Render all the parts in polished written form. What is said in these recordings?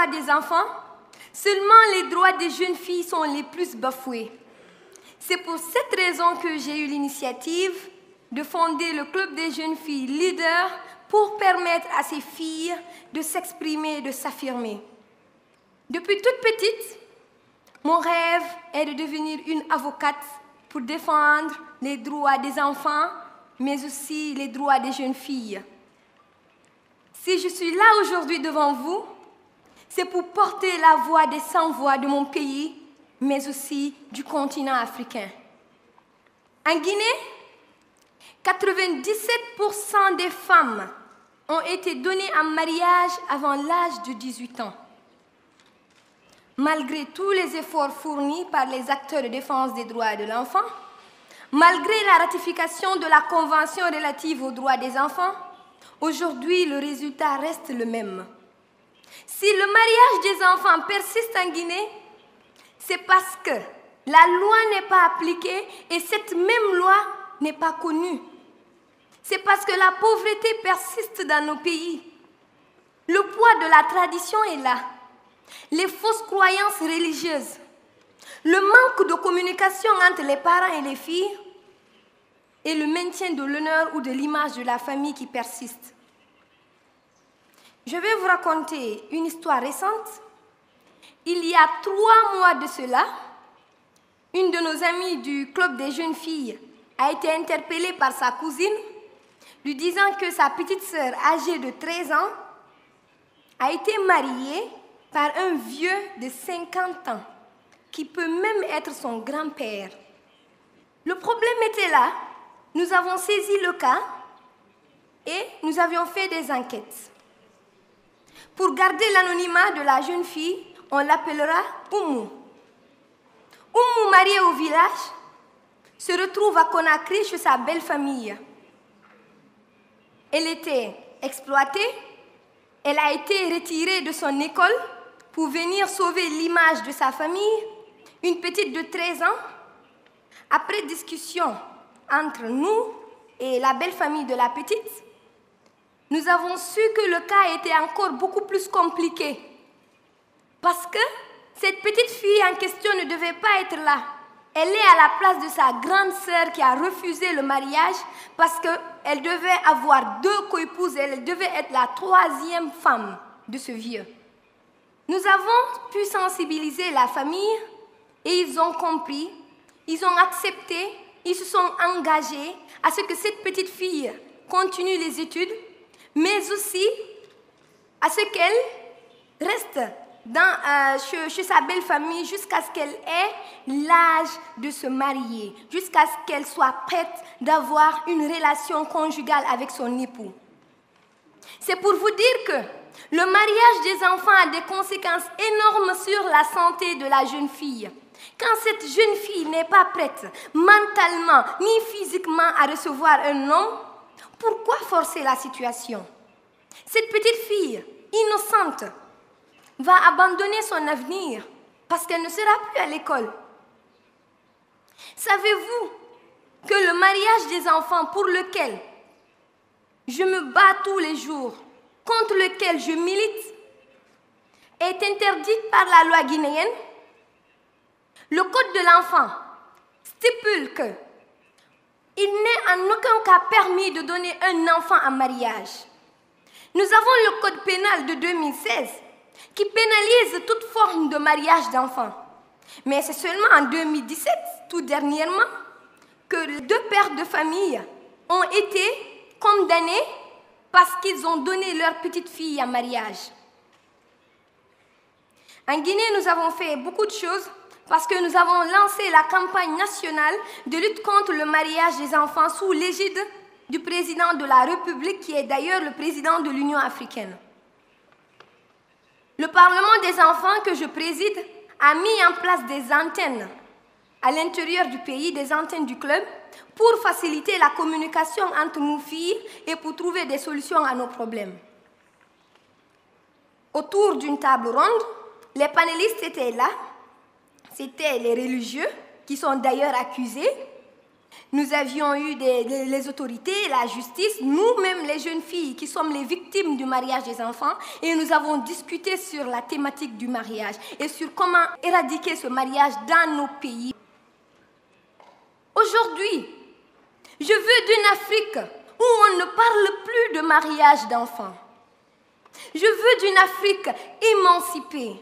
droits des enfants, seulement les droits des jeunes filles sont les plus bafoués. C'est pour cette raison que j'ai eu l'initiative de fonder le Club des jeunes filles leaders pour permettre à ces filles de s'exprimer et de s'affirmer. Depuis toute petite, mon rêve est de devenir une avocate pour défendre les droits des enfants, mais aussi les droits des jeunes filles. Si je suis là aujourd'hui devant vous, c'est pour porter la voix des sans-voix de mon pays, mais aussi du continent africain. En Guinée, 97% des femmes ont été données en mariage avant l'âge de 18 ans. Malgré tous les efforts fournis par les acteurs de défense des droits de l'enfant, malgré la ratification de la Convention relative aux droits des enfants, aujourd'hui le résultat reste le même. Si le mariage des enfants persiste en Guinée, c'est parce que la loi n'est pas appliquée et cette même loi n'est pas connue. C'est parce que la pauvreté persiste dans nos pays. Le poids de la tradition est là. Les fausses croyances religieuses, le manque de communication entre les parents et les filles et le maintien de l'honneur ou de l'image de la famille qui persiste. Je vais vous raconter une histoire récente. Il y a 3 mois de cela, une de nos amies du Club des jeunes filles a été interpellée par sa cousine, lui disant que sa petite sœur, âgée de 13 ans, a été mariée par un vieux de 50 ans, qui peut même être son grand-père. Le problème était là. Nous avons saisi le cas et nous avions fait des enquêtes. Pour garder l'anonymat de la jeune fille, on l'appellera Oumou. Oumou, mariée au village, se retrouve à Conakry chez sa belle famille. Elle était exploitée, elle a été retirée de son école pour venir sauver l'image de sa famille, une petite de 13 ans. Après discussion entre nous et la belle famille de la petite, nous avons su que le cas était encore beaucoup plus compliqué. Parce que cette petite fille en question ne devait pas être là. Elle est à la place de sa grande sœur qui a refusé le mariage parce qu'elle devait avoir 2 coépouses et elle devait être la 3e femme de ce vieux. Nous avons pu sensibiliser la famille et ils ont compris, ils ont accepté, ils se sont engagés à ce que cette petite fille continue les études, mais aussi à ce qu'elle reste chez sa belle famille jusqu'à ce qu'elle ait l'âge de se marier, jusqu'à ce qu'elle soit prête d'avoir une relation conjugale avec son époux. C'est pour vous dire que le mariage des enfants a des conséquences énormes sur la santé de la jeune fille. Quand cette jeune fille n'est pas prête mentalement ni physiquement à recevoir un homme, pourquoi forcer la situation? Cette petite fille, innocente, va abandonner son avenir parce qu'elle ne sera plus à l'école. Savez-vous que le mariage des enfants pour lequel je me bats tous les jours, contre lequel je milite, est interdit par la loi guinéenne? Le Code de l'enfant stipule que il n'est en aucun cas permis de donner un enfant en mariage. Nous avons le Code pénal de 2016 qui pénalise toute forme de mariage d'enfants. Mais c'est seulement en 2017, tout dernièrement, que 2 pères de famille ont été condamnés parce qu'ils ont donné leur petite fille en mariage. En Guinée, nous avons fait beaucoup de choses parce que nous avons lancé la campagne nationale de lutte contre le mariage des enfants sous l'égide du président de la République, qui est d'ailleurs le président de l'Union africaine. Le Parlement des enfants que je préside a mis en place des antennes à l'intérieur du pays, des antennes du club, pour faciliter la communication entre nos filles et pour trouver des solutions à nos problèmes. Autour d'une table ronde, les panélistes étaient là. C'étaient les religieux, qui sont d'ailleurs accusés, Nous avions eu les autorités, la justice, nous-mêmes les jeunes filles qui sommes les victimes du mariage des enfants, et nous avons discuté sur la thématique du mariage et sur comment éradiquer ce mariage dans nos pays. Aujourd'hui, je veux d'une Afrique où on ne parle plus de mariage d'enfants. Je veux d'une Afrique émancipée.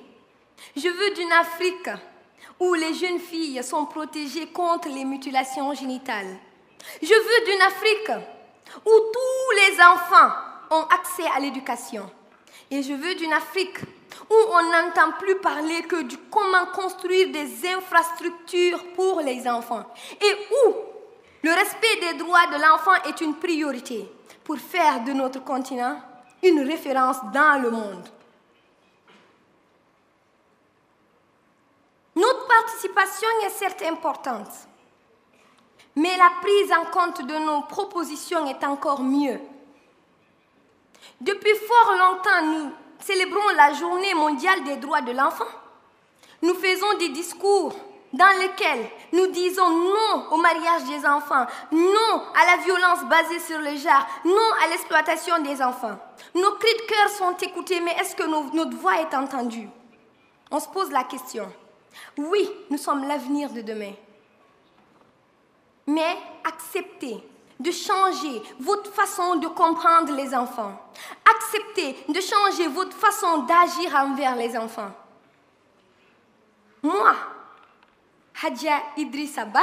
Je veux d'une Afrique où les jeunes filles sont protégées contre les mutilations génitales. Je veux d'une Afrique où tous les enfants ont accès à l'éducation. Et je veux d'une Afrique où on n'entend plus parler que de comment construire des infrastructures pour les enfants et où le respect des droits de l'enfant est une priorité pour faire de notre continent une référence dans le monde. Notre participation est certes importante, mais la prise en compte de nos propositions est encore mieux. Depuis fort longtemps, nous célébrons la Journée mondiale des droits de l'enfant. Nous faisons des discours dans lesquels nous disons non au mariage des enfants, non à la violence basée sur le genre, non à l'exploitation des enfants. Nos cris de cœur sont écoutés, mais est-ce que notre voix est entendue? On se pose la question. Oui, nous sommes l'avenir de demain. Mais acceptez de changer votre façon de comprendre les enfants. Acceptez de changer votre façon d'agir envers les enfants. Moi, Hadja Idrissa Ba,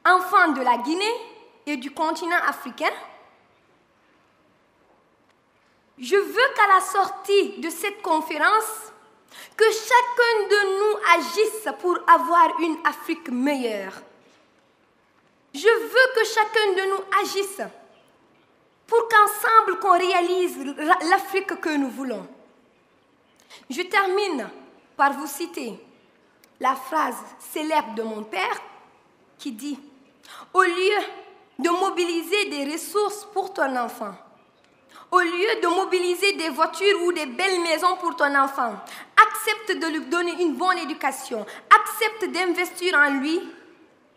enfant de la Guinée et du continent africain, je veux qu'à la sortie de cette conférence, que chacun de nous agisse pour avoir une Afrique meilleure. Je veux que chacun de nous agisse pour qu'ensemble qu'on réalise l'Afrique que nous voulons. Je termine par vous citer la phrase célèbre de mon père qui dit « Au lieu de mobiliser des ressources pour ton enfant, au lieu de mobiliser des voitures ou des belles maisons pour ton enfant, accepte de lui donner une bonne éducation, accepte d'investir en lui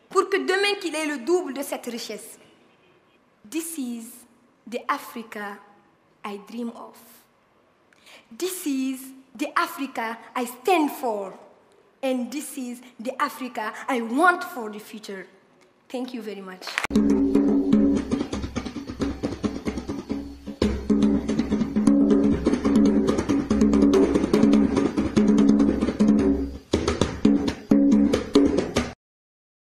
pour que demain qu'il ait le double de cette richesse. This is the Africa I dream of. This is the Africa I stand for. And this is the Africa I want for the future. Thank you very much.